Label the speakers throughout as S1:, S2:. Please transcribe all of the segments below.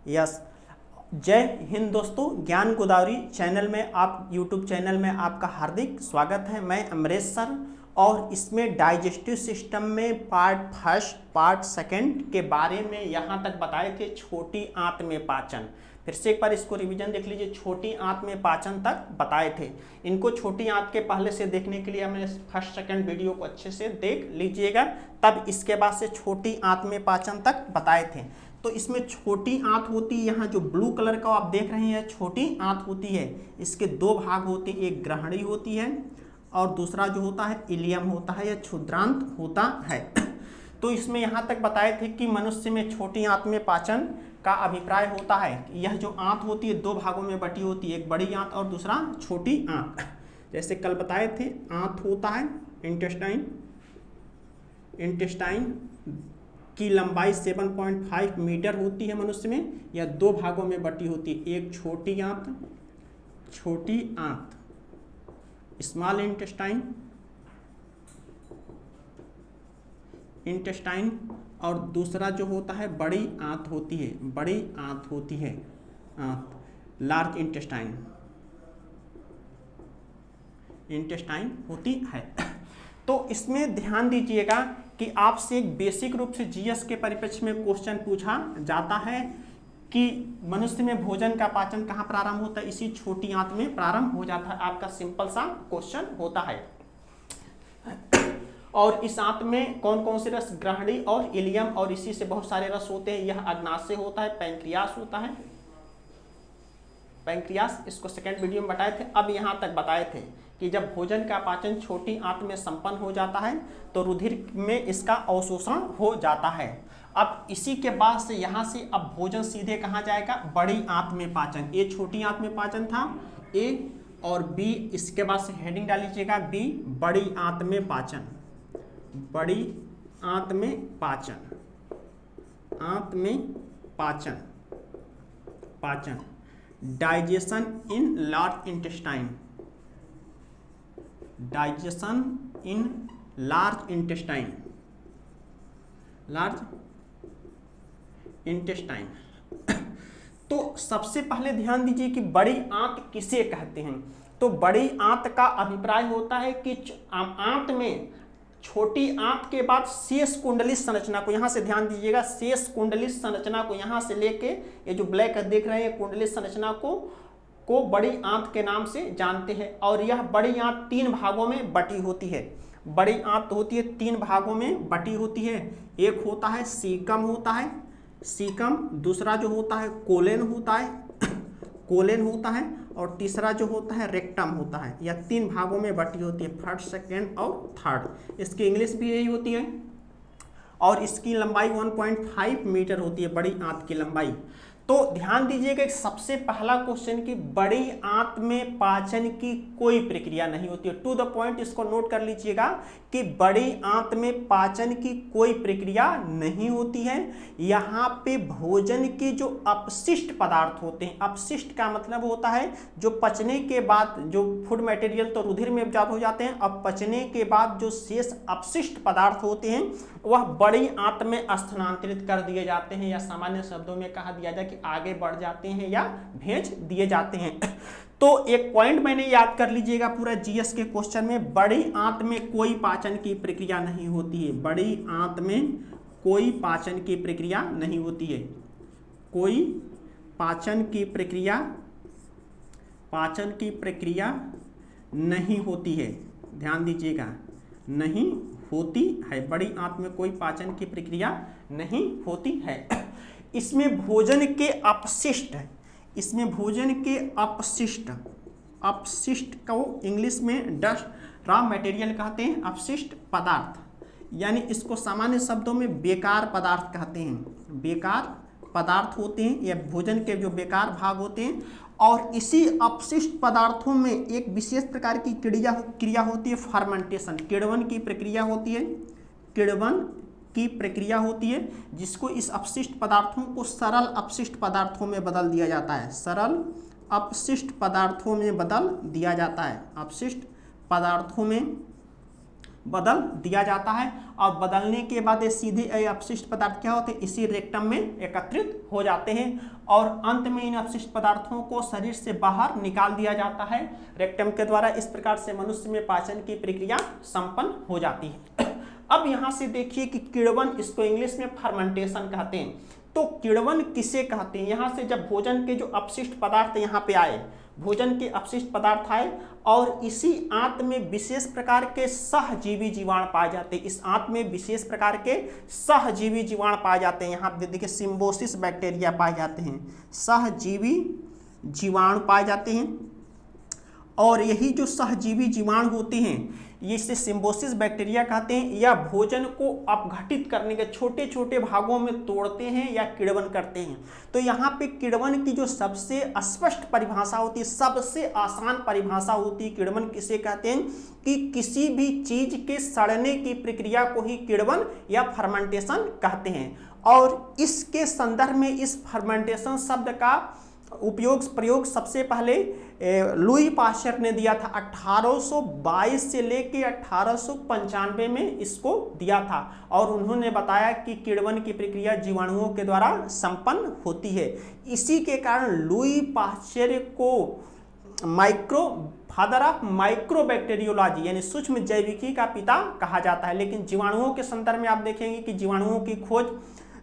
S1: Yes, जय हिंद दोस्तों। ज्ञान गोदावरी चैनल में यूट्यूब चैनल में आपका हार्दिक स्वागत है। मैं अमरेश सर, और इसमें डाइजेस्टिव सिस्टम में पार्ट फर्स्ट पार्ट सेकंड के बारे में यहाँ तक बताए थे छोटी आंत में पाचन। फिर से एक बार इसको रिवीजन देख लीजिए। छोटी आंत में पाचन तक बताए थे। इनको छोटी आंत के पहले से देखने के लिए हमें फर्स्ट सेकंड वीडियो को अच्छे से देख लीजिएगा, तब इसके बाद से छोटी आंत में पाचन तक बताए थे। तो इसमें छोटी आंत होती है, यहाँ जो ब्लू कलर का आप देख रहे हैं छोटी आंत होती है। इसके दो भाग होते हैं, एक ग्रहणी होती है और दूसरा जो होता है इलियम होता है या क्षुद्रांत होता है। तो इसमें यहाँ तक बताए थे कि मनुष्य में छोटी आंत में पाचन का अभिप्राय होता है। यह जो आंत होती है दो भागों में बटी होती है, एक बड़ी आंत और दूसरा छोटी आंत। जैसे कल बताए थे, आंत होता है इंटेस्टाइन। इंटेस्टाइन की लंबाई 7.5 मीटर होती है मनुष्य में। यह दो भागों में बटी होती है, एक छोटी आंत स्मॉल इंटेस्टाइन और दूसरा जो होता है बड़ी आंत होती है, लार्ज इंटेस्टाइन होती है। तो इसमें ध्यान दीजिएगा कि आपसे एक बेसिक रूप से जीएस के परिप्रेक्ष्य में क्वेश्चन पूछा जाता है कि मनुष्य में भोजन का पाचन कहाँ प्रारंभ होता है, इसी छोटी आंत में प्रारंभ हो जाता है। आपका सिंपल सा क्वेश्चन होता है। और इस आंत में कौन कौन से रस, ग्रहणी और इलियम, और इसी से बहुत सारे रस होते हैं। यह अग्नाशय होता है, पैंक्रियास होता है, पैंक्रियास, इसको सेकेंड वीडियो में बताए थे। अब यहाँ तक बताए थे कि जब भोजन का पाचन छोटी आंत में संपन्न हो जाता है तो रुधिर में इसका अवशोषण हो जाता है। अब इसी के बाद से यहाँ से अब भोजन सीधे कहाँ जाएगा, बड़ी आंत में पाचन। ये छोटी आंत में पाचन था ए, और बी इसके बाद से हेडिंग डाल लीजिएगा बी, बड़ी आंत में पाचन। बड़ी आंत में पाचन, आंत में पाचन, पाचन। Digestion in large intestine, digestion in large intestine, large intestine. तो सबसे पहले ध्यान दीजिए कि बड़ी आंत किसे कहते हैं। तो बड़ी आंत का अभिप्राय होता है कि आंत में छोटी आंत के बाद शेष कुंडली संरचना को, यहां से ध्यान दीजिएगा, शेष कुंडली संरचना को यहां से लेके ये जो ब्लैक देख रहे हैं कुंडली संरचना को बड़ी आंत के नाम से जानते हैं। और यह बड़ी आंत तीन भागों में बटी होती है। बड़ी आंत होती है तीन भागों में बटी होती है। एक होता है सीकम होता है, सीकम। दूसरा जो होता है कोलेन होता है, कोलेन होता है। और तीसरा जो होता है रेक्टम होता है। यह तीन भागों में बटी होती है, फर्स्ट, सेकेंड और थर्ड। इसकी इंग्लिश भी यही होती है। और इसकी लंबाई 1.5 मीटर होती है, बड़ी आंत की लंबाई। तो ध्यान दीजिएगा सबसे पहला क्वेश्चन कि बड़ी आंत में पाचन की कोई प्रक्रिया नहीं होती है। टू द पॉइंट इसको नोट कर लीजिएगा कि बड़ी आंत में पाचन की कोई प्रक्रिया नहीं होती है। यहाँ पे भोजन के जो अपशिष्ट पदार्थ होते हैं, अपशिष्ट का मतलब होता है जो पचने के बाद जो फूड मटेरियल तो रुधिर में एब्जॉर्ब हो जाते हैं, अब पचने के बाद जो शेष अपशिष्ट पदार्थ होते हैं वह बड़ी आंत में स्थानांतरित कर दिए जाते हैं, या सामान्य शब्दों में कहा दिया जाए कि आगे बढ़ जाते हैं या भेज दिए जाते हैं। तो एक पॉइंट मैंने याद कर लीजिएगा पूरा जीएस के क्वेश्चन में, बड़ी आंत में कोई पाचन की प्रक्रिया नहीं होती है। बड़ी आंत में कोई पाचन की प्रक्रिया नहीं होती है। कोई पाचन की प्रक्रिया नहीं होती है। ध्यान दीजिएगा, नहीं होती है। बड़ी आंत में कोई पाचन की प्रक्रिया नहीं होती है। इसमें भोजन के अपशिष्ट, इसमें भोजन के अपशिष्ट, अपशिष्ट को इंग्लिश में डस्ट रॉ मटेरियल कहते हैं, अपशिष्ट पदार्थ। यानी इसको सामान्य शब्दों में बेकार पदार्थ कहते हैं। बेकार पदार्थ होते हैं या भोजन के जो बेकार भाग होते हैं। और इसी अपशिष्ट पदार्थों में एक विशेष प्रकार की क्रिया होती है, फर्मेंटेशन, किण्वन की प्रक्रिया होती है। किण्वन की प्रक्रिया होती है जिसको इस अपशिष्ट पदार्थों को सरल अपशिष्ट पदार्थों में बदल दिया जाता है। सरल अपशिष्ट पदार्थों में बदल दिया जाता है। अपशिष्ट पदार्थों में बदल दिया जाता है और बदलने के बाद ये सीधे अपशिष्ट पदार्थ क्या होते हैं, इसी रेक्टम में एकत्रित हो जाते हैं और अंत में इन अपशिष्ट पदार्थों को शरीर से बाहर निकाल दिया जाता है रेक्टम के द्वारा। इस प्रकार से मनुष्य में पाचन की प्रक्रिया संपन्न हो जाती है। अब यहाँ से देखिए कि किण्वन, इसको इंग्लिश में फर्मेंटेशन कहते हैं। तो किण्वन किसे कहते हैं? यहाँ से जब भोजन के जो अपशिष्ट पदार्थ यहाँ पे आए, भोजन के अपशिष्ट पदार्थ आए और इसी आंत में विशेष प्रकार के सहजीवी जीवाणु पाए जाते हैं। इस आंत में विशेष प्रकार के सहजीवी जीवाणु पाए जाते हैं। यहाँ पे देखिए सिम्बोसिस बैक्टीरिया पाए जाते हैं, सहजीवी जीवाणु पाए जाते हैं और यही जो सहजीवी जीवाणु होते हैं ये इसे सिम्बोसिस बैक्टीरिया कहते हैं। या भोजन को अपघटित करने के छोटे छोटे भागों में तोड़ते हैं या किण्वन करते हैं। तो यहाँ पे किण्वन की जो सबसे स्पष्ट परिभाषा होती है, सबसे आसान परिभाषा होती है किण्वन किसे कहते हैं कि किसी भी चीज के सड़ने की प्रक्रिया को ही किण्वन या फर्मेंटेशन कहते हैं। और इसके संदर्भ में इस फर्मेंटेशन शब्द का प्रयोग सबसे पहले लुई पाश्चर ने दिया था। 1822 से लेके 1895 में इसको दिया था और उन्होंने बताया कि किण्वन की प्रक्रिया जीवाणुओं के द्वारा संपन्न होती है। इसी के कारण लुई पाश्चर को फादर ऑफ माइक्रोबैक्टीरियोलॉजी यानी सूक्ष्म जैविकी का पिता कहा जाता है। लेकिन जीवाणुओं के संदर्भ में आप देखेंगे कि जीवाणुओं की खोज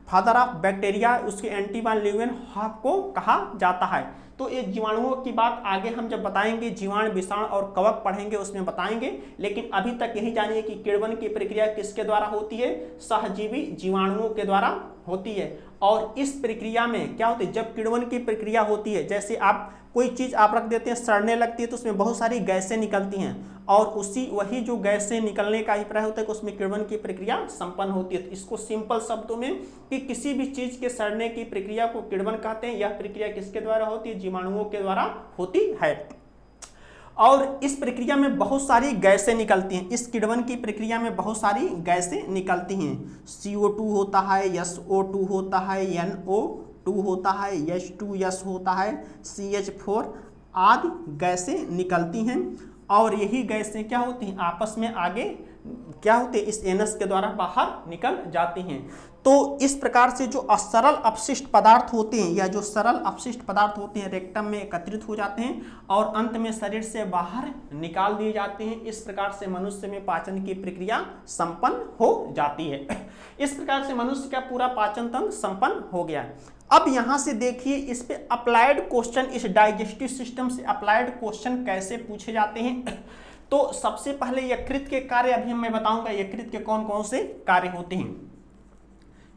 S1: फादर ऑफ बैक्टीरिया उसके एंटीवान ल्यूवेनहॉफ को कहा जाता है। तो ये जीवाणुओं की बात आगे हम जब बताएंगे, जीवाणु, विषाणु और कवक पढ़ेंगे उसमें बताएंगे। लेकिन अभी तक यही जानिए कि किण्वन की प्रक्रिया किसके द्वारा होती है, सहजीवी जीवाणुओं के द्वारा होती है। और इस प्रक्रिया में क्या होती है, जब किण्वन की प्रक्रिया होती है, जैसे आप कोई चीज आप रख देते हैं, सड़ने लगती है तो उसमें बहुत सारी गैसें निकलती हैं और वही जो गैसें निकलने का अभिप्राय होता है कि उसमें किण्वन की प्रक्रिया संपन्न होती है। तो इसको सिंपल शब्दों में कि किसी भी चीज के सड़ने की प्रक्रिया को किण्वन कहते हैं। यह प्रक्रिया किसके द्वारा होती है, जीवाणुओं के द्वारा होती है। और इस प्रक्रिया में बहुत सारी गैसें निकलती हैं। इस किण्वन की प्रक्रिया में बहुत सारी गैसें निकलती हैं। CO2 होता है, SO2 होता है, NO2 होता है, H2S होता है, CH4 आदि गैसें निकलती हैं। और यही गैसें क्या होती हैं, आपस में आगे क्या होते हैं, इस एनस के द्वारा बाहर निकल जाती हैं। तो इस प्रकार से जो सरल अपशिष्ट पदार्थ होते हैं या जो सरल अपशिष्ट पदार्थ होते हैं रेक्टम में एकत्रित हो जाते हैं और अंत में शरीर से बाहर निकाल दिए जाते हैं। इस प्रकार से मनुष्य में पाचन की प्रक्रिया संपन्न हो जाती है। इस प्रकार से मनुष्य का पूरा पाचन तंत्र संपन्न हो गया। अब यहां से देखिए इस पे अप्लाइड क्वेश्चन, इस डाइजेस्टिव सिस्टम से अप्लाइड क्वेश्चन कैसे पूछे जाते हैं। तो सबसे पहले यकृत के कार्य अभी मैं बताऊंगा, यकृत के कौन कौन से कार्य होते हैं।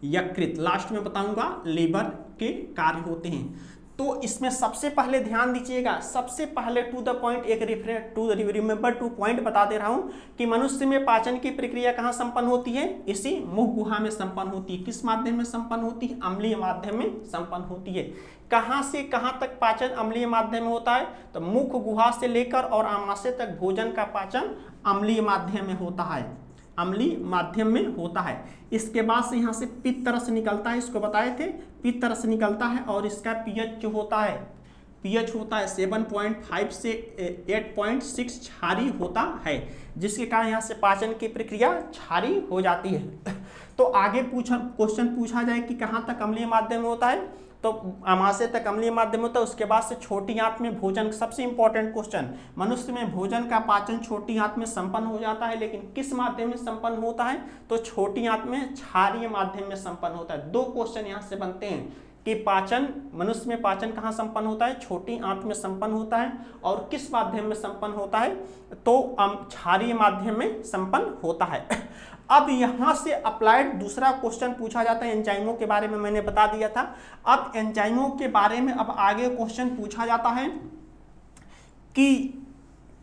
S1: यकृत लास्ट में बताऊंगा, लीवर के कार्य होते हैं। तो इसमें सबसे पहले ध्यान दीजिएगा, सबसे पहले टू द पॉइंट एक रिमेंबर टू पॉइंट बता दे रहा हूं कि मनुष्य में पाचन की प्रक्रिया कहां संपन्न होती है, इसी मुख गुहा में संपन्न होती है। किस माध्यम में संपन्न होती है, अम्लीय माध्यम में संपन्न होती है। कहां से कहां तक पाचन अम्लीय माध्यम में होता है, तो मुख गुहा से लेकर और आमाशय तक भोजन का पाचन अम्लीय माध्यम में होता है, अम्लीय माध्यम में होता है। इसके बाद से यहाँ से पित्त रस निकलता है, इसको बताए थे, पित्त रस निकलता है और इसका पीएच जो होता है, पीएच होता है 7.5 से 8.6 क्षारीय होता है, जिसके कारण यहाँ से पाचन की प्रक्रिया क्षारीय हो जाती है। तो आगे क्वेश्चन पूछा जाए कि कहाँ तक अम्लीय माध्यम में होता है, तो आमाशय तक अम्लीय माध्यम होता है। उसके बाद से छोटी आंत में भोजन, सबसे इंपॉर्टेंट क्वेश्चन, मनुष्य में भोजन का पाचन छोटी आंत में संपन्न हो जाता है, लेकिन किस माध्यम में संपन्न होता है, तो छोटी आंत में क्षारीय माध्यम में संपन्न होता है। दो क्वेश्चन यहाँ से बनते हैं कि पाचन, मनुष्य में पाचन कहाँ संपन्न होता है, छोटी आंत में संपन्न होता है, और किस माध्यम में संपन्न होता है, तो क्षारीय माध्यम में संपन्न होता है। अब यहां से अप्लाइड दूसरा क्वेश्चन पूछा जाता है, एंजाइमों के बारे में मैंने बता दिया था। अब एंजाइमों के बारे में अब आगे क्वेश्चन पूछा जाता है कि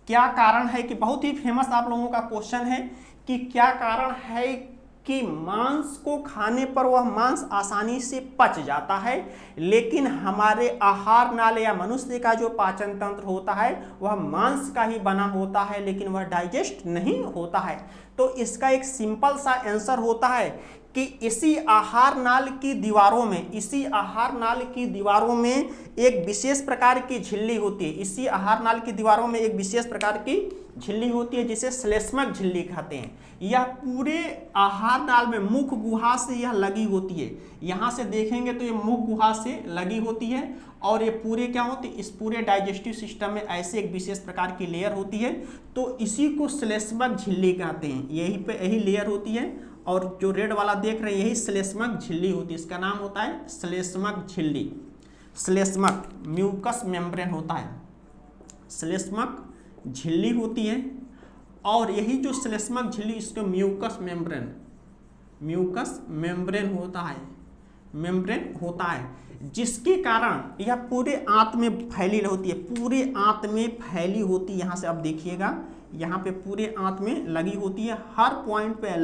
S1: क्या कारण है, कि बहुत ही फेमस आप लोगों का क्वेश्चन है कि क्या कारण है कि मांस को खाने पर वह मांस आसानी से पच जाता है, लेकिन हमारे आहार नाल या मनुष्य का जो पाचन तंत्र होता है वह मांस का ही बना होता है, लेकिन वह डाइजेस्ट नहीं होता है। तो इसका एक सिंपल सा आंसर होता है कि इसी आहार नाल की दीवारों में एक विशेष प्रकार की झिल्ली होती है। इसी आहार नाल की दीवारों में एक विशेष प्रकार की झिल्ली होती है जिसे श्लेष्मक झिल्ली कहते हैं। यह पूरे आहार नाल में मुख गुहा से यह लगी होती है। यहाँ से देखेंगे तो ये मुख गुहा से लगी होती है और ये पूरे क्या होती है, इस पूरे डाइजेस्टिव सिस्टम में ऐसे एक विशेष प्रकार की लेयर होती है, तो इसी को श्लेष्मक झिल्ली कहते हैं। यही पे यही लेयर होती है और जो रेड वाला देख रहे हैं यही श्लेष्मक झिल्ली होती है। इसका नाम होता है श्लेष्मक झिल्ली। श्लेष्मक म्यूकस मेम्ब्रेन होता है, श्लेष्मक झिल्ली होती है और यही जो श्लेष्मक झिल्ली इसको म्यूकस मेम्ब्रेन होता है, जिसके कारण यह पूरे आंत में फैली होती है। पूरे आंत में फैली होती है। यहाँ से अब देखिएगा, यहाँ पे पूरे आंत में लगी होती है, हर पॉइंट पे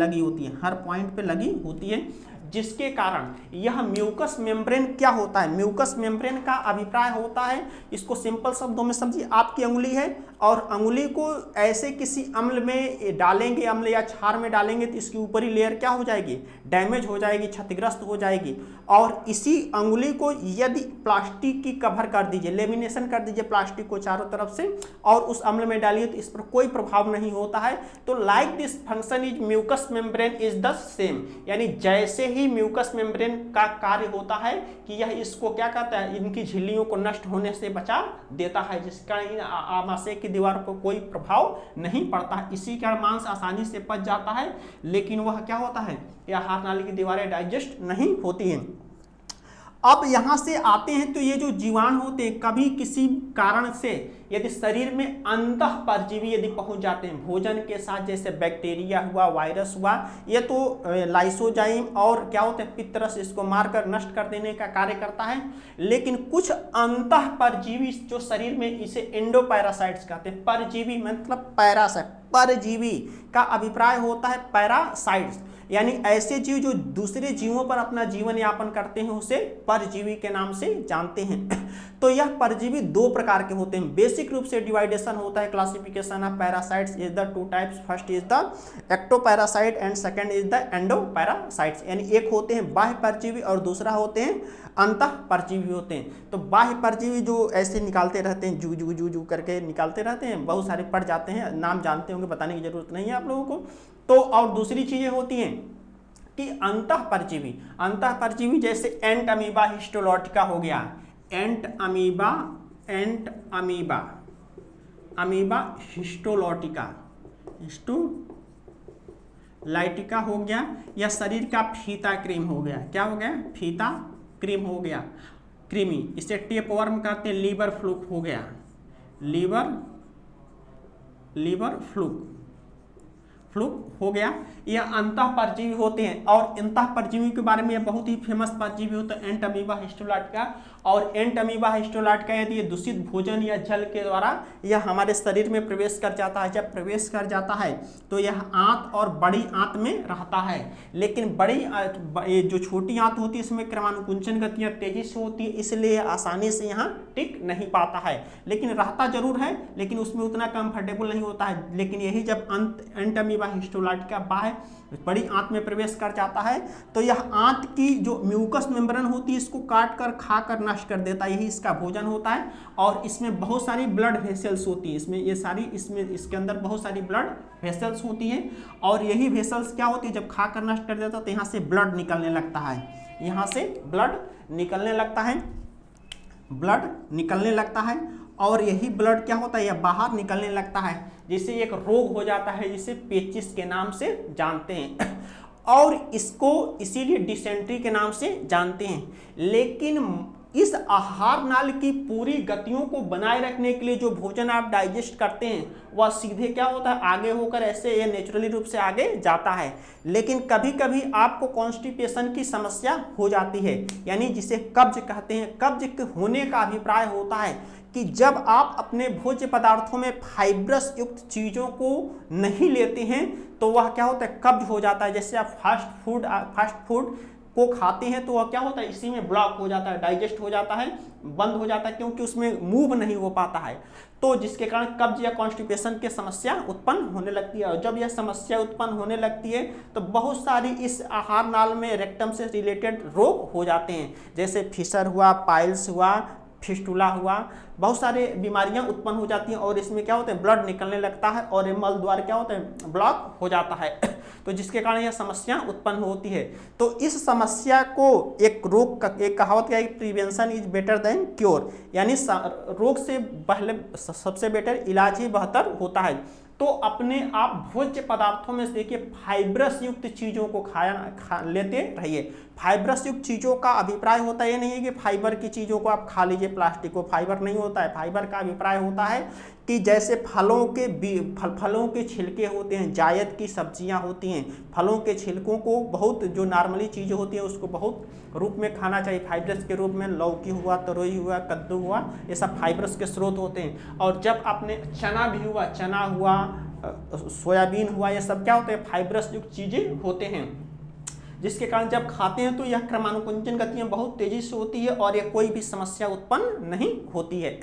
S1: लगी होती है, जिसके कारण यह म्यूकस मेम्ब्रेन क्या होता है। म्यूकस मेम्ब्रेन का अभिप्राय होता है, इसको सिंपल शब्दों में समझिए, आपकी अंगुली है और अंगुली को ऐसे किसी अम्ल में डालेंगे, अम्ल या क्षार में डालेंगे तो इसकी ऊपरी लेयर क्या हो जाएगी, डैमेज हो जाएगी, क्षतिग्रस्त हो जाएगी। और इसी अंगुली को यदि प्लास्टिक की कवर कर दीजिए, लेमिनेशन कर दीजिए प्लास्टिक को चारों तरफ से और उस अम्ल में डालिए तो इस पर कोई प्रभाव नहीं होता है। तो like this function is mucous membrane is the same, यानी जैसे ही म्यूकस मेम्ब्रेन का कार्य होता है कि यह इसको क्या कहता है, इनकी झिल्लियों को नष्ट होने से बचा देता है, जिसका आमाशय की दीवार पर कोई प्रभाव नहीं पड़ता है। इसी कारण मांस आसानी से पच जाता है, लेकिन वह क्या होता है, यह आहार नाली की दीवारें डाइजेस्ट नहीं होती हैं। अब यहाँ से आते हैं तो ये जो जीवाणु होते हैं, कभी किसी कारण से यदि शरीर में अंतः परजीवी यदि पहुंच जाते हैं भोजन के साथ, जैसे बैक्टीरिया हुआ, वायरस हुआ, ये तो लाइसोजाइम और क्या होते हैं, पितरस, इसको मारकर नष्ट कर देने का कार्य करता है। लेकिन कुछ अंतः परजीवी जो शरीर में, इसे एंडोपैरासाइट्स कहते हैं। परजीवी मतलब पैरासाइट, परजीवी का अभिप्राय होता है पैरासाइट्स, यानी ऐसे जीव जो दूसरे जीवों पर अपना जीवन यापन करते हैं उसे परजीवी के नाम से जानते हैं। तो यह परजीवी दो प्रकार के होते हैं। बेसिक रूप से डिवाइडेशन होता है, classification of parasites is the two types, first is the ectoparasite and second is the endoparasites, यानी एक होते हैं बाह्य परजीवी और दूसरा होते हैं अंतः परजीवी होते हैं। तो बाह्य परजीवी जो ऐसे निकालते रहते हैं, जू जू जू जू करके निकालते रहते हैं, बहुत सारे पड़ जाते हैं, नाम जानते होंगे, बताने की जरूरत नहीं है आप लोगों को। तो और दूसरी चीजें होती हैं कि अंतः परजीवी जैसे एंट अमीबा हिस्टोलॉटिका हो गया, एंट अमीबा हिस्टोलॉटिका हो गया, या शरीर का फीता क्रीम हो गया। क्या हो गया, फीता क्रीम हो गया, क्रीमी। इसे टेपवर्म कहते हैं, लीवर फ्लूक हो गया, लीवर फ्लूक हो गया। यह अंतः परजीवी होते हैं और अंतः परजीवी के बारे में बहुत ही फेमस परजीवी होता है एंट अमीबा हिस्टोलॉटिका। और एंट अमीबा हिस्टोलॉटिका यदि ये दूषित भोजन या जल के द्वारा यह हमारे शरीर में प्रवेश कर जाता है, जब प्रवेश कर जाता है तो यह आंत और बड़ी आंत में रहता है। लेकिन बड़ी जो छोटी आंत होती है इसमें क्रमानुकुंचन गतियाँ तेजी से होती है, इसलिए आसानी से यहाँ टिक नहीं पाता है, लेकिन रहता जरूर है, लेकिन उसमें उतना कंफर्टेबल नहीं होता है। लेकिन यही जब एंट अमीबा हिस्टोलॉटिका बाह्य बड़ी आंत में प्रवेश कर जाता है तो यह आंत की जो म्यूकस मेम्ब्रेन होती है इसको काट कर खा कर नष्ट कर देता है, यही इसका भोजन होता है। और इसमें बहुत सारी ब्लड वेसल्स होती है, इसके अंदर बहुत सारी ब्लड वेसल्स होती है और यही वेसल्स क्या होती है, जब खा कर नष्ट कर देता है तो यहाँ से ब्लड निकलने लगता है, और यही ब्लड क्या होता है, यह बाहर निकलने लगता है, जिससे एक रोग हो जाता है जिसे पेचिस के नाम से जानते हैं और इसको इसीलिए डिसेंट्री के नाम से जानते हैं। लेकिन इस आहार नाल की पूरी गतियों को बनाए रखने के लिए जो भोजन आप डाइजेस्ट करते हैं वह सीधे क्या होता है, आगे होकर ऐसे ये नेचुरली रूप से आगे जाता है। लेकिन कभी कभी आपको कॉन्स्टिपेशन की समस्या हो जाती है, यानी जिसे कब्ज कहते हैं। कब्ज होने का अभिप्राय होता है कि जब आप अपने भोज्य पदार्थों में फाइब्रस युक्त चीज़ों को नहीं लेते हैं तो वह क्या होता है, कब्ज हो जाता है। जैसे आप फास्ट फूड को खाते हैं तो वह क्या होता है, इसी में ब्लॉक हो जाता है, डाइजेस्ट हो जाता है, बंद हो जाता है, क्योंकि उसमें मूव नहीं हो पाता है, तो जिसके कारण कब्ज या कॉन्स्टिपेशन की समस्या उत्पन्न होने लगती है। और जब यह समस्या उत्पन्न होने लगती है तो बहुत सारी इस आहार नाल में रेक्टम से रिलेटेड रोग हो जाते हैं, जैसे फिशर हुआ, पाइल्स हुआ, फिस्टुला हुआ, बहुत सारे बीमारियां उत्पन्न हो जाती हैं और इसमें क्या होता है, ब्लड निकलने लगता है और ये मल द्वार क्या होता है, ब्लॉक हो जाता है, तो जिसके कारण यह समस्या उत्पन्न होती है। तो इस समस्या को एक कहावत क्या है, prevention is better than cure, यानी रोग से पहले सबसे बेटर इलाज ही बेहतर होता है। तो अपने आप भोज्य पदार्थों में से देखिए फाइब्रस युक्त चीज़ों को लेते रहिए। फाइब्रस युक्त चीज़ों का अभिप्राय होता है, ये नहीं है कि फाइबर की चीज़ों को आप खा लीजिए, प्लास्टिक को फाइबर नहीं होता है। फाइबर का अभिप्राय होता है कि जैसे फलों के छिलके होते हैं, जायद की सब्जियां होती हैं, फलों के छिलकों को बहुत, जो नॉर्मली चीज़ें होती हैं उसको बहुत रूप में खाना चाहिए, फाइब्रस के रूप में। लौकी हुआ, तरोई हुआ, कद्दू हुआ, ये सब फाइब्रस के स्रोत होते हैं। और जब आपने चना भी हुआ, चना हुआ, सोयाबीन हुआ, ये सब क्या होते हैं, फाइब्रस युक्त चीज़ें होते हैं, जिसके कारण जब खाते हैं तो यह क्रमानुकुंचन गतियाँ बहुत तेजी से होती है और यह कोई भी समस्या उत्पन्न नहीं होती है।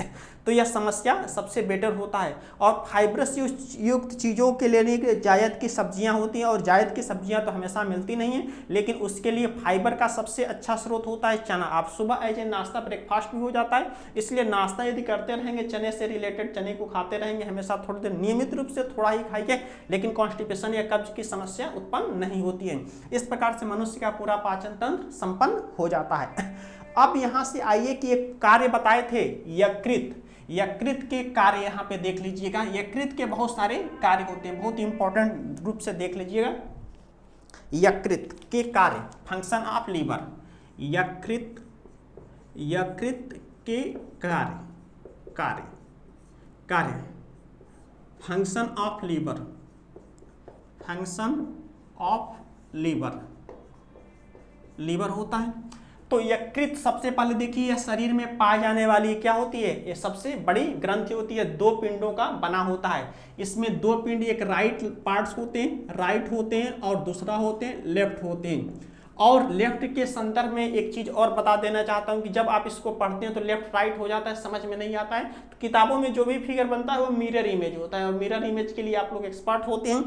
S1: तो यह समस्या सबसे बेटर होता है। और फाइब्रस युक्त चीज़ों के लेने के जायद की सब्जियां होती हैं, और जायद की सब्जियां तो हमेशा मिलती नहीं हैं, लेकिन उसके लिए फाइबर का सबसे अच्छा स्रोत होता है चना। आप सुबह एज ए नाश्ता, ब्रेकफास्ट भी हो जाता है, इसलिए नाश्ता यदि करते रहेंगे चने से रिलेटेड, चने को खाते रहेंगे हमेशा, थोड़ी देर नियमित रूप से थोड़ा ही खाइए, लेकिन कॉन्स्टिपेशन या कब्ज की समस्या उत्पन्न नहीं होती है। इस प्रकार से मनुष्य का पूरा पाचन तंत्र संपन्न हो जाता है। अब यहाँ से आइए कि एक कार्य बताए थे यकृत के कार्य यहाँ पे देख लीजिएगा। यकृत के बहुत सारे कार्य होते हैं, बहुत इंपॉर्टेंट रूप से देख लीजिएगा। यकृत के कार्य, फंक्शन ऑफ लीवर, यकृत के कार्य, फंक्शन ऑफ लीवर होता है। तो यकृत सबसे पहले देखिए, यह शरीर में पाई जाने वाली क्या होती है, ये सबसे बड़ी ग्रंथि होती है, 2 पिंडों का बना होता है। इसमें 2 पिंड, एक राइट पार्ट्स होते हैं, राइट होते हैं, और दूसरा होते हैं लेफ्ट होते हैं। और लेफ्ट के संदर्भ में एक चीज और बता देना चाहता हूं कि जब आप इसको पढ़ते हैं तो लेफ्ट राइट हो जाता है, समझ में नहीं आता है। तो किताबों में जो भी फिगर बनता है वो मिरर इमेज होता है, और मिरर इमेज के लिए आप लोग एक्सपर्ट होते हैं,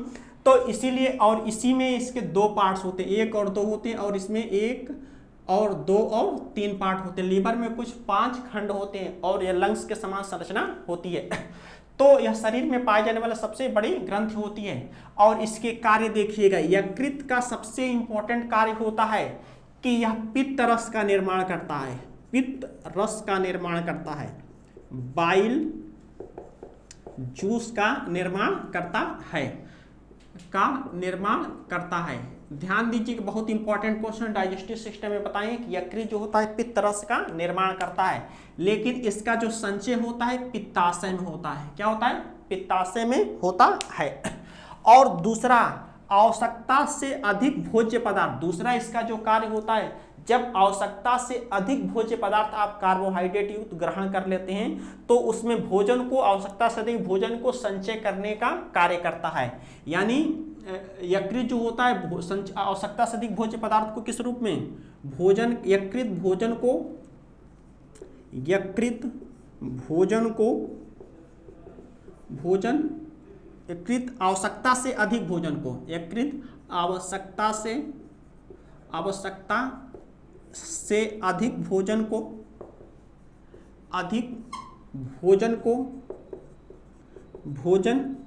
S1: तो इसीलिए, और इसी में इसके 2 पार्ट्स होते हैं, 1 और 2 होते हैं, और इसमें 1 और 2 और 3 पार्ट होते हैं। लीवर में कुछ 5 खंड होते हैं, और यह लंग्स के समान संरचना होती है। तो यह शरीर में पाए जाने वाला सबसे बड़ी ग्रंथि होती है। और इसके कार्य देखिएगा, यकृत का सबसे इंपॉर्टेंट कार्य होता है कि यह पित्त रस का निर्माण करता है, बाइल जूस का निर्माण करता है। ध्यान दीजिए कि बहुत इंपॉर्टेंट क्वेश्चन डाइजेस्टिव सिस्टम में बताएं कि यकृत जो होता है पित्त रस का निर्माण करता है, लेकिन इसका जो संचय होता है पित्ताशय में होता है। क्या होता है, पित्ताशय में होता है। और दूसरा, आवश्यकता से अधिक भोज्य पदार्थ, दूसरा इसका जो कार्य होता है, जब आवश्यकता से अधिक भोज्य पदार्थ आप कार्बोहाइड्रेट युक्त ग्रहण कर लेते हैं तो उसमें भोजन को, आवश्यकता से अधिक भोजन को संचय करने का कार्य करता है। यानी यकृत जो होता है आवश्यकता से अधिक भोज्य पदार्थ को किस रूप में, यकृत आवश्यकता से अधिक भोजन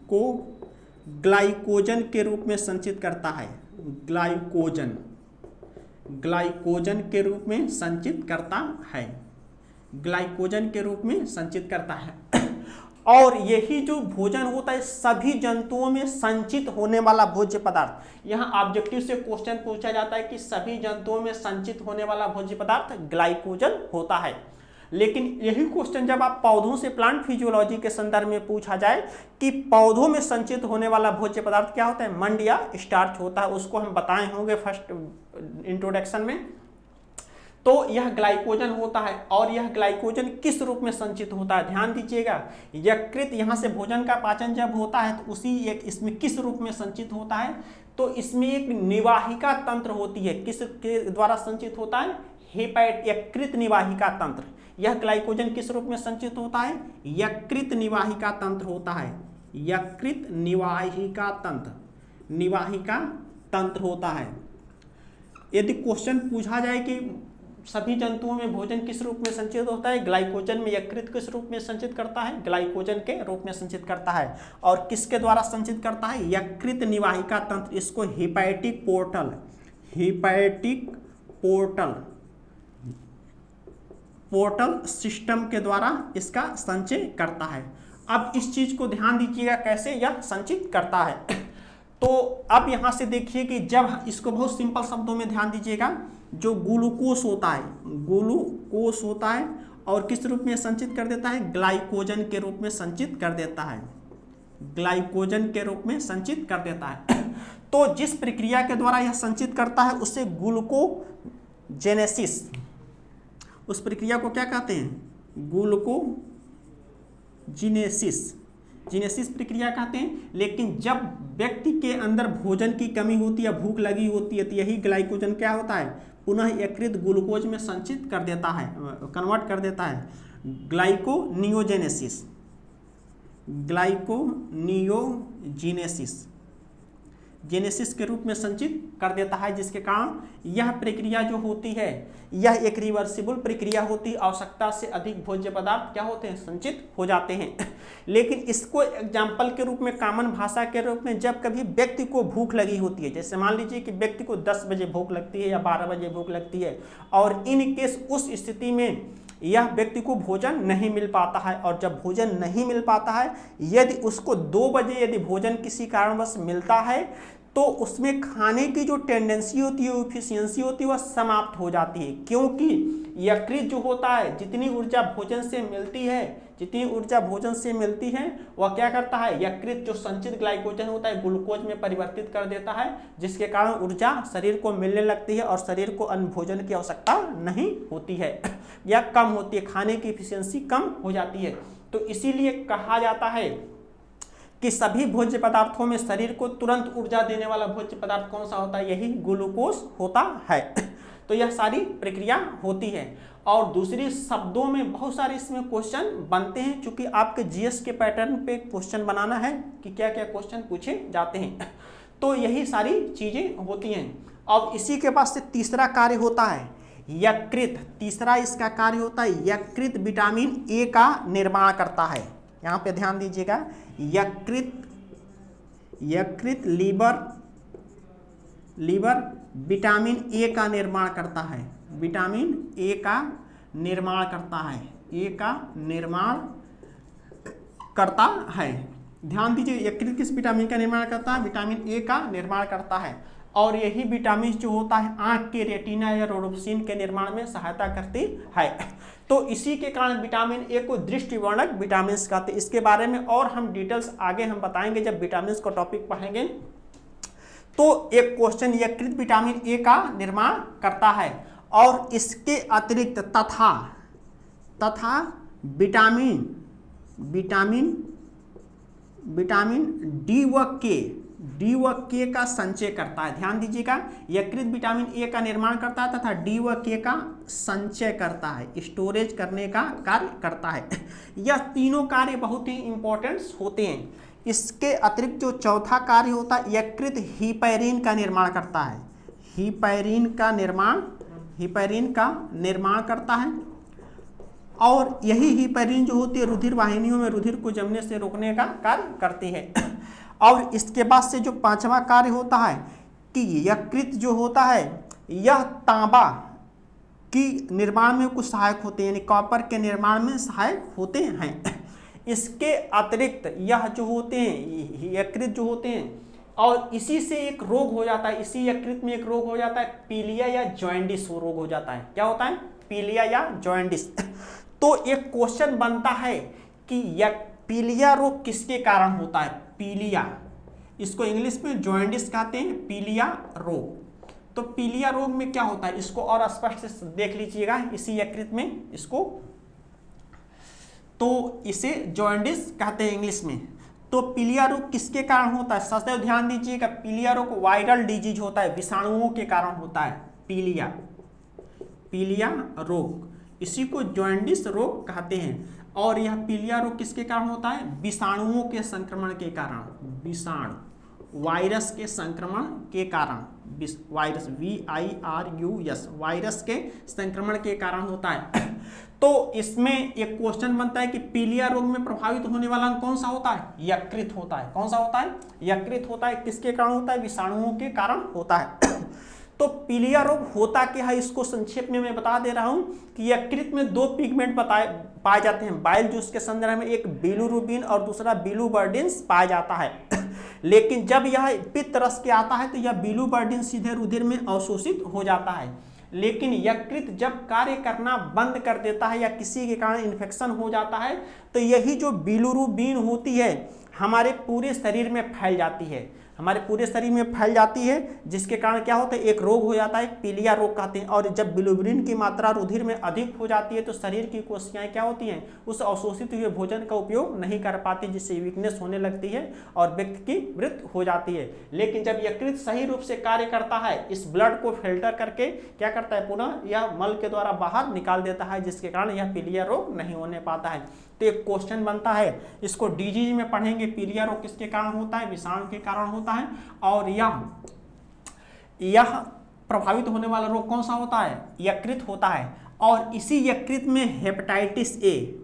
S1: को ग्लाइकोजन के रूप में संचित करता है, ग्लाइकोजन के रूप में संचित करता है। और यही जो भोजन होता है सभी जंतुओं में संचित होने वाला भोज्य पदार्थ, यहाँ ऑब्जेक्टिव से क्वेश्चन पूछा जाता है कि सभी जंतुओं में संचित होने वाला भोज्य पदार्थ ग्लाइकोजन होता है। लेकिन यही क्वेश्चन जब आप पौधों से, प्लांट फिजियोलॉजी के संदर्भ में पूछा जाए कि पौधों में संचित होने वाला भोज्य पदार्थ क्या होता है, मंड या स्टार्च होता है, उसको हम बताए होंगे फर्स्ट इंट्रोडक्शन में। तो यह ग्लाइकोजन होता है, और यह ग्लाइकोजन किस रूप में संचित होता है, ध्यान दीजिएगा। यकृत यहाँ से भोजन का पाचन जब होता है तो इसमें किस रूप में संचित होता है, तो इसमें एक निवाहिका तंत्र होती है, किस के द्वारा संचित होता है? यकृत निवाहिका तंत्र। यह ग्लाइकोजन किस रूप में संचित होता है? यकृत निवाहिका तंत्र होता है, यकृत निवाहिका तंत्र, निवाहिका तंत्र होता है। यदि क्वेश्चन पूछा जाए कि सभी जंतुओं में भोजन किस रूप में संचित होता है, ग्लाइकोजन में यकृत किस रूप में संचित करता है? ग्लाइकोजन के रूप में संचित करता है। और किसके द्वारा संचित करता है? यकृत निवाहिका तंत्र। इसको hepatic portal, hepatic portal, portal system के द्वारा इसका संचय करता है। अब इस चीज को ध्यान दीजिएगा कैसे यह संचित करता है। तो अब यहां से देखिए कि जब इसको बहुत सिंपल शब्दों में ध्यान दीजिएगा, जो ग्लूकोस होता है, ग्लूकोस होता है और किस रूप में संचित कर देता है? ग्लाइकोजन के रूप में संचित कर देता है, ग्लाइकोजन के रूप में संचित कर देता है। तो जिस प्रक्रिया के द्वारा यह संचित करता है उसे ग्लूकोजेनेसिस, उस प्रक्रिया को क्या कहते हैं? ग्लूकोजिनेसिस, जिनेसिस प्रक्रिया कहते हैं। लेकिन जब व्यक्ति के अंदर भोजन की कमी होती है, भूख लगी होती है, तो यही ग्लाइकोजन क्या होता है? पुनः यकृत ग्लूकोज में संचित कर देता है, कन्वर्ट कर देता है, ग्लाइकोनियोजेनेसिस, ग्लाइकोनियोजिनेसिस, जेनेसिस के रूप में संचित कर देता है, जिसके कारण यह प्रक्रिया जो होती है यह एक रिवर्सिबल प्रक्रिया होती है। आवश्यकता से अधिक भोज्य पदार्थ क्या होते हैं? संचित हो जाते हैं। लेकिन इसको एग्जाम्पल के रूप में, कॉमन भाषा के रूप में, जब कभी व्यक्ति को भूख लगी होती है, जैसे मान लीजिए कि व्यक्ति को 10 बजे भूख लगती है या 12 बजे भूख लगती है, और इन केस उस स्थिति में यह व्यक्ति को भोजन नहीं मिल पाता है, और जब भोजन नहीं मिल पाता है, यदि उसको 2 बजे यदि भोजन किसी कारणवश मिलता है, तो उसमें खाने की जो टेंडेंसी होती है, एफिशिएंसी होती है, वह समाप्त हो जाती है। क्योंकि यकृत जो होता है, जितनी ऊर्जा भोजन से मिलती है, जितनी ऊर्जा भोजन से मिलती है, वह क्या करता है? यकृत जो संचित ग्लाइकोजन होता है ग्लूकोज में परिवर्तित कर देता है, जिसके कारण ऊर्जा शरीर को मिलने लगती है और शरीर को अन्य भोजन की आवश्यकता नहीं होती है या कम होती है, खाने की एफिशिएंसी कम हो जाती है। तो इसीलिए कहा जाता है कि सभी भोज्य पदार्थों में शरीर को तुरंत ऊर्जा देने वाला भोज्य पदार्थ कौन सा होता है? यही ग्लूकोज होता है। तो यह सारी प्रक्रिया होती है। और दूसरी शब्दों में बहुत सारे इसमें क्वेश्चन बनते हैं, चूंकि आपके जीएस के पैटर्न पे क्वेश्चन बनाना है कि क्या क्या क्वेश्चन पूछे जाते हैं। तो यही सारी चीजें होती हैं। अब इसी के बाद से तीसरा कार्य होता है यकृत। तीसरा इसका कार्य होता है यकृत विटामिन ए का निर्माण करता है। यहाँ पे ध्यान दीजिएगा, यकृत लीवर विटामिन ए का निर्माण करता है, विटामिन ए का निर्माण करता है, ए का निर्माण करता है। ध्यान दीजिए, यकृत किस विटामिन का निर्माण करता है? विटामिन ए का निर्माण करता है। और यही विटामिन जो होता है आंख के रेटिना या रोडोप्सिन के निर्माण में सहायता करती है। तो इसी के कारण विटामिन ए को दृष्टिवर्धक विटामिन कहते हैं। इसके बारे में और हम डिटेल्स आगे हम बताएंगे जब विटामिन का टॉपिक पढ़ेंगे। तो एक क्वेश्चन, यकृत विटामिन ए का निर्माण करता है और इसके अतिरिक्त तथा विटामिन डी व के का संचय करता है। ध्यान दीजिएगा, यकृत विटामिन ए का निर्माण करता है तथा डी व के का संचय करता है, स्टोरेज करने का कार्य करता है। यह तीनों कार्य बहुत ही इंपॉर्टेंट होते हैं। इसके अतिरिक्त जो चौथा कार्य होता है, यकृत हिपैरिन का निर्माण करता है, हिपैरिन का निर्माण करता है। और यही हिपैरिन जो होती है रुधिर वाहिनियों में रुधिर को जमने से रोकने का कार्य करती है। और इसके बाद से जो पांचवा कार्य होता है कि यकृत जो होता है यह तांबा की निर्माण में कुछ सहायक होते हैं, यानी कॉपर के निर्माण में सहायक होते हैं। इसके अतिरिक्त यह जो होते हैं यकृत जो होते हैं, और इसी से एक रोग हो जाता है, इसी यकृत में एक रोग हो जाता है, पीलिया या जॉन्डिस रोग हो जाता है। क्या होता है? पीलिया या जॉन्डिस। तो एक क्वेश्चन बनता है कि पीलिया रोग किसके कारण होता है? पीलिया, इसको इंग्लिश में जॉन्डिस कहते हैं, पीलिया रोग। तो पीलिया रोग में क्या होता है, इसको और स्पष्ट से देख लीजिएगा इसी यकृत में इसको, तो इसे जॉन्डिस कहते हैं इंग्लिश में। तो पीलिया रोग किसके कारण होता है? सदैव ध्यान दीजिएगा, पीलिया रोग वायरल डिजीज होता है, विषाणुओं के कारण होता है। पीलिया रोग, इसी को जॉन्डिस रोग कहते हैं। और यह पीलिया रोग किसके कारण होता है? विषाणुओं के संक्रमण के कारण, विषाणु, वायरस के संक्रमण के कारण, वायरस VIRUS, वायरस के संक्रमण के कारण होता है। तो इसमें एक क्वेश्चन बनता है कि पीलिया रोग में प्रभावित होने वाला अंग कौन सा होता है? यकृत होता है। कौन सा होता है? यकृत होता है। किसके कारण होता है? विषाणुओं के कारण होता है। तो पीलिया रोग होता क्या है, इसको संक्षेप में मैं बता दे रहा हूं कि यकृत में दो पिगमेंट पाए जाते हैं बाइल जूस के संदर्भ में, एक बिलिरुबिन और दूसरा बिलिरुबिन पाया जाता है। लेकिन जब यह पित्त रस के आता है तो यह बिलिरुबिन सीधे रुधिर में अवशोषित हो जाता है। लेकिन यकृत जब कार्य करना बंद कर देता है या किसी के कारण इन्फेक्शन हो जाता है तो यही जो बिलिरुबिन होती है हमारे पूरे शरीर में फैल जाती है, हमारे पूरे शरीर में फैल जाती है, जिसके कारण क्या होता है? एक रोग हो जाता है, पीलिया रोग कहते हैं। और जब बिलिरुबिन की मात्रा रुधिर में अधिक हो जाती है तो शरीर की कोशिकाएं क्या होती हैं? उस अवशोषित हुए भोजन का उपयोग नहीं कर पाती, जिससे वीकनेस होने लगती है और व्यक्ति की मृत्यु हो जाती है। लेकिन जब यकृत सही रूप से कार्य करता है, इस ब्लड को फिल्टर करके क्या करता है? पुनः यह मल के द्वारा बाहर निकाल देता है, जिसके कारण यह पीलिया रोग नहीं होने पाता है। तो एक क्वेश्चन बनता है, इसको डीजीज में पढ़ेंगे, पीलिया रोग किसके कारण होता है? विषाणु के कारण होता है। और यह प्रभावित होने वाला रोग कौन सा होता है? यकृत होता है। और इसी यकृत में हेपेटाइटिस ए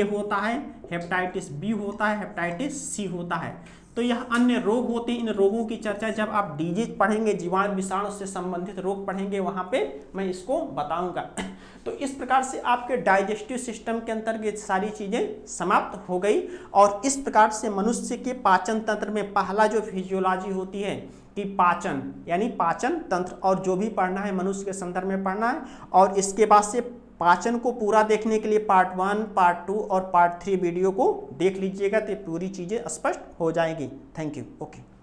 S1: होता है, हेपेटाइटिस बी होता है, हेपेटाइटिस सी होता है। तो यह अन्य रोग होते हैं। इन रोगों की चर्चा जब आप डिजीज पढ़ेंगे, जीवाणु विषाणु से संबंधित रोग पढ़ेंगे, वहां पे मैं इसको बताऊंगा। तो इस प्रकार से आपके डाइजेस्टिव सिस्टम के अंतर्गत सारी चीजें समाप्त हो गई। और इस प्रकार से मनुष्य के पाचन तंत्र में पहला जो फिजियोलॉजी होती है कि पाचन, यानी पाचन तंत्र, और जो भी पढ़ना है मनुष्य के संदर्भ में पढ़ना है। और इसके बाद से पाचन को पूरा देखने के लिए पार्ट 1, पार्ट 2 और पार्ट 3 वीडियो को देख लीजिएगा, तो पूरी चीज़ें स्पष्ट हो जाएंगी। Thank you. ओके।